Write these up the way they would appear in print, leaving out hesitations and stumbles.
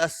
10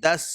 10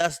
10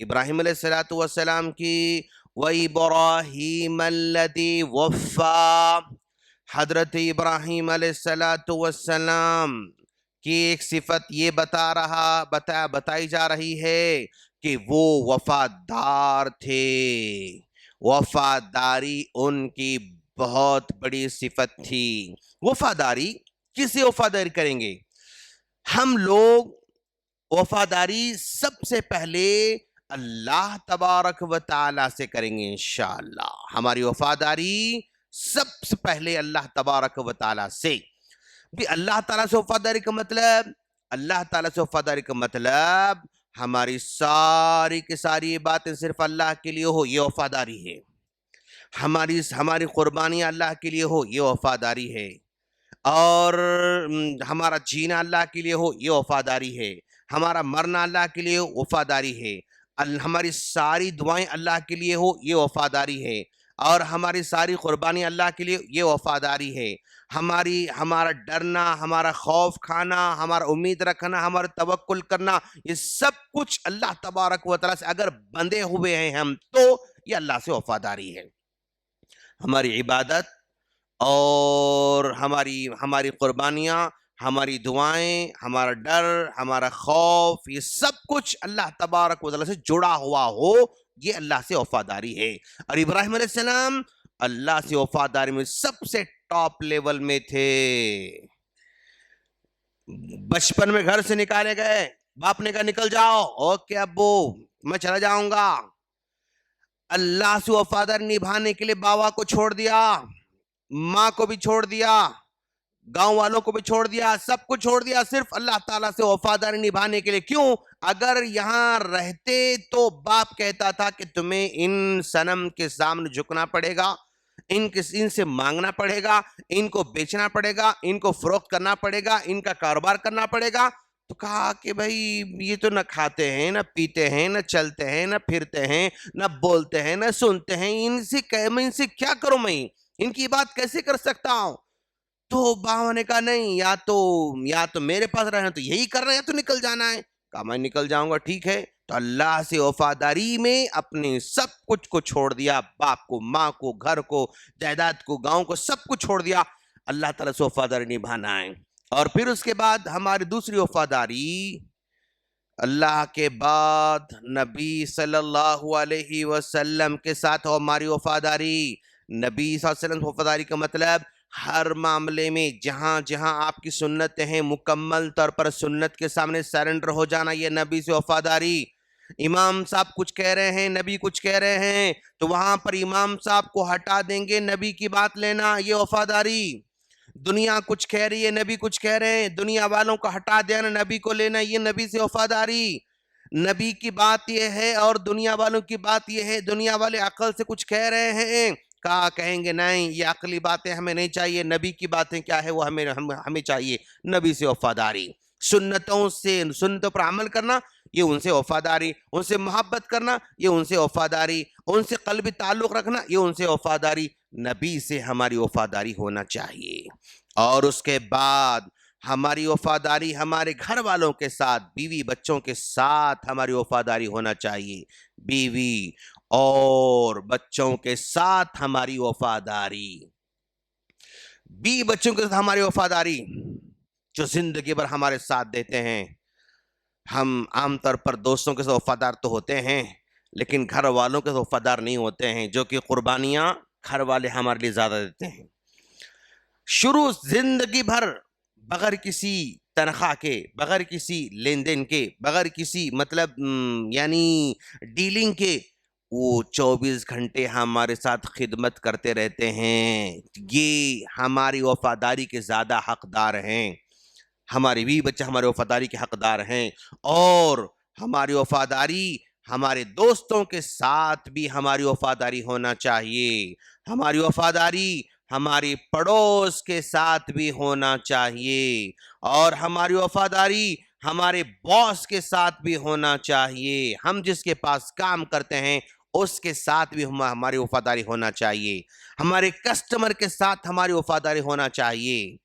ابراہیم علیہ الصلوۃ والسلام کی وَإِبْرَاهِيمَ الَّذِي وَفَّى، حضرت ابراہیم علیہ الصلوۃ والسلام کی ایک صفت یہ بتائی جا رہی ہے کہ وہ وفادار تھے. وفاداری ان کی بہت بڑی صفت تھی. وفاداری، کسے وفاداری کریں گے؟ ہم لوگ وفاداری سب سے پہلے اللہ تبارک و تعالی سے کریں گے انشاءاللہ. ہماری وفاداری سب سے پہلے اللہ تبارک و تعالی سے. بھی اللہ تعالیٰ سے وفاداری کا مطلب، اللہ تعالیٰ سے وفاداری کا مطلب ہماری ساری کی ساری باتیں صرف اللہ کے لیے ہو، یہ وفاداری ہے. ہماری قربانیاں اللہ کے لیے ہو، یہ وفاداری ہے. اور ہمارا جینا اللہ کے لیے ہو، یہ وفاداری ہے. ہمارا مرنا اللہ کے لیے وفاداری ہے. ہماری ساری دعائیں اللہ کے لیے ہو، یہ وفاداری ہے. اور ہماری ساری قربانی اللہ کے لیے، یہ وفاداری ہے. ہمارا ڈرنا، ہمارا خوف کھانا، ہمارا امید رکھنا، ہمارا توکل کرنا، یہ سب کچھ اللہ تبارک و تعالیٰ سے اگر بندھے ہوئے ہیں ہم، تو یہ اللہ سے وفاداری ہے. ہماری عبادت اور ہماری قربانیاں، ہماری دعائیں، ہمارا ڈر، ہمارا خوف، یہ سب کچھ اللہ تبارک و تعالیٰ سے جڑا ہوا ہو، یہ اللہ سے وفاداری ہے. اور ابراہیم علیہ السلام اللہ سے وفاداری میں سب سے ٹاپ لیول میں تھے. بچپن میں گھر سے نکالے گئے، باپ نے کہا نکل جاؤ. اوکے ابو، میں چلا جاؤں گا. اللہ سے وفاداری نبھانے کے لیے بابا کو چھوڑ دیا، ماں کو بھی چھوڑ دیا، گاؤں والوں کو بھی چھوڑ دیا، سب کو چھوڑ دیا، صرف اللہ تعالیٰ سے وفاداری نبھانے کے لیے. کیوں؟ اگر یہاں رہتے تو باپ کہتا تھا کہ تمہیں ان صنم کے سامنے جھکنا پڑے گا، ان سے مانگنا پڑے گا، ان کو بیچنا پڑے گا، ان کو فروخت کرنا پڑے گا، ان کا کاروبار کرنا پڑے گا. تو کہا کہ بھائی یہ تو نہ کھاتے ہیں، نہ پیتے ہیں، نہ چلتے ہیں، نہ پھرتے ہیں، نہ بولتے ہیں، نہ سنتے ہیں، ان سے کیا کروں؟ میں ان کی بات کیسے کر سکتا ہوں؟ تو باوا نے کہا نہیں، یا تو میرے پاس رہنا تو یہی کرنا ہے، یا تو نکل جانا ہے. کہا میں نکل جاؤں گا. ٹھیک ہے. تو اللہ سے وفاداری میں اپنے سب کچھ کو چھوڑ دیا، باپ کو، ماں کو، گھر کو، جائیداد کو، گاؤں کو، سب کچھ چھوڑ دیا. اللہ تعالیٰ سے وفاداری نبھانا ہے. اور پھر اس کے بعد ہماری دوسری وفاداری، اللہ کے بعد نبی صلی اللہ علیہ وسلم کے ساتھ ہماری وفاداری. نبی صلی اللہ علیہ وسلم وفاداری کا مطلب ہر معاملے میں جہاں جہاں آپ کی سنتیں ہیں مکمل طور پر سنت کے سامنے سرنڈر ہو جانا، یہ نبی سے وفاداری. امام صاحب کچھ کہہ رہے ہیں، نبی کچھ کہہ رہے ہیں، تو وہاں پر امام صاحب کو ہٹا دیں گے، نبی کی بات لینا، یہ وفاداری. دنیا کچھ کہہ رہی ہے، نبی کچھ کہہ رہے ہیں، دنیا والوں کو ہٹا دینا، نبی کو لینا، یہ نبی سے وفاداری. نبی کی بات یہ ہے اور دنیا والوں کی بات یہ ہے. دنیا والے عقل سے کچھ کہہ رہے ہیں، کہیں گے نہیں، یہ عقلی باتیں ہمیں نہیں چاہیے، نبی کی باتیں کیا ہے وہ ہمیں چاہیے. نبی سے وفاداری. سنتوں پر عمل کرنا، یہ ان سے وفاداری. ان سے محبت کرنا، یہ ان سے وفاداری. ان سے قلبی تعلق رکھنا، یہ ان سے وفاداری. نبی سے ہماری وفاداری ہونا چاہیے. اور اس کے بعد ہماری وفاداری ہمارے گھر والوں کے ساتھ، بیوی بچوں کے ساتھ ہماری وفاداری ہونا چاہیے. بیوی اور بچوں کے ساتھ ہماری وفاداری. بیوی بچوں کے ساتھ ہماری وفاداری جو زندگی بھر ہمارے ساتھ دیتے ہیں. ہم عام طور پر دوستوں کے ساتھ وفادار تو ہوتے ہیں، لیکن گھر والوں کے ساتھ وفادار نہیں ہوتے ہیں، جو کہ قربانیاں گھر والے ہمارے لیے زیادہ دیتے ہیں. شروع زندگی بھر بغیر کسی تنخواہ کے، بغیر کسی لین دین کے، بغیر کسی یعنی ڈیلنگ کے، وہ 24 گھنٹے ہمارے ساتھ خدمت کرتے رہتے ہیں. یہ ہماری وفاداری کے زیادہ حقدار ہیں. ہماری بیوی بچہ ہماری وفاداری کے حقدار ہیں. اور ہماری وفاداری ہمارے دوستوں کے ساتھ بھی ہماری وفاداری ہونا چاہیے. ہماری وفاداری ہماری پڑوس کے ساتھ بھی ہونا چاہیے. اور ہماری وفاداری ہمارے باس کے ساتھ بھی ہونا چاہیے. ہم جس کے پاس کام کرتے ہیں اس کے ساتھ بھی ہماری وفاداری ہونا چاہیے. ہمارے کسٹمر کے ساتھ ہماری وفاداری ہونا چاہیے.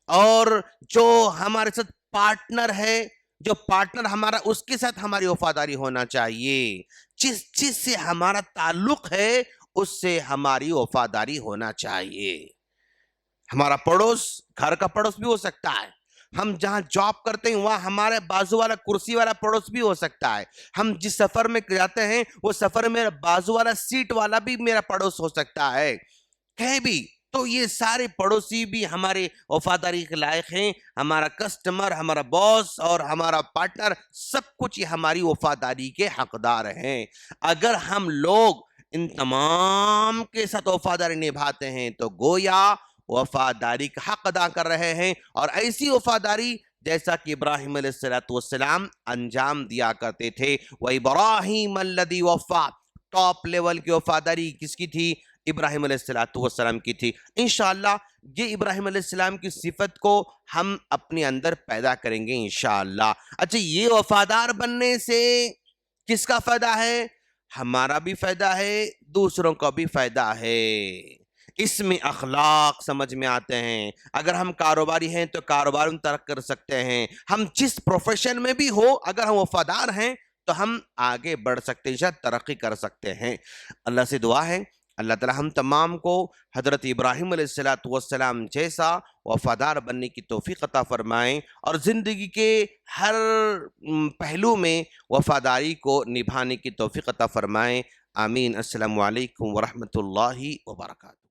اور جو ہمارے ساتھ پارٹنر ہے، جو پارٹنر ہمارا اس کے ساتھ ہماری وفاداری ہونا چاہیے، جس چیز سے ہمارا تعلق ہے اس سے ہماری وفاداری ہونا چاہیے۔ ہمارا پڑوس گھر کا پڑوس بھی ہو سکتا ہے، ہم جہاں جاب کرتے ہیں وہاں ہمارے بازو والا کرسی والا پڑوس بھی ہو سکتا ہے، ہم جس سفر میں جاتے ہیں وہ سفر میں بازو والا سیٹ والا بھی میرا پڑوس ہو سکتا ہے، کہیں بھی۔ تو یہ سارے پڑوسی بھی ہمارے وفاداری کے لائق ہیں، ہمارا کسٹمر، ہمارا باس اور ہمارا پارٹنر، سب کچھ یہ ہماری وفاداری کے حقدار ہیں۔ اگر ہم لوگ ان تمام کے ساتھ وفاداری نبھاتے ہیں تو گویا وفاداری کا حق ادا کر رہے ہیں، اور ایسی وفاداری جیسا کہ ابراہیم علیہ السلام انجام دیا کرتے تھے۔ وَإِبْرَاهِيمَ الَّذِي وَفَّى، ٹاپ لیول کی وفاداری کس کی تھی؟ ابراہیم علیہ السلام کی تھی۔ انشاءاللہ یہ ابراہیم علیہ السلام کی صفت کو ہم اپنے اندر پیدا کریں گے انشاءاللہ۔ اچھا، یہ وفادار بننے سے کس کا فائدہ ہے؟ ہمارا بھی فائدہ ہے، دوسروں کا بھی فائدہ ہے۔ اس میں اخلاق سمجھ میں آتے ہیں۔ اگر ہم کاروباری ہیں تو کاروبار میں ترقی کر سکتے ہیں، ہم جس پروفیشن میں بھی ہو اگر ہم وفادار ہیں تو ہم آگے بڑھ سکتے ہیں، شاید ترقی کر سکتے ہیں۔ اللہ سے دعا ہے اللہ تعالی ہم تمام کو حضرت ابراہیم علیہ السلام جیسا وفادار بننے کی توفیق عطا فرمائیں، اور زندگی کے ہر پہلو میں وفاداری کو نبھانے کی توفیق عطا فرمائیں۔ آمین۔ السلام علیکم ورحمۃ اللہ وبرکاتہ۔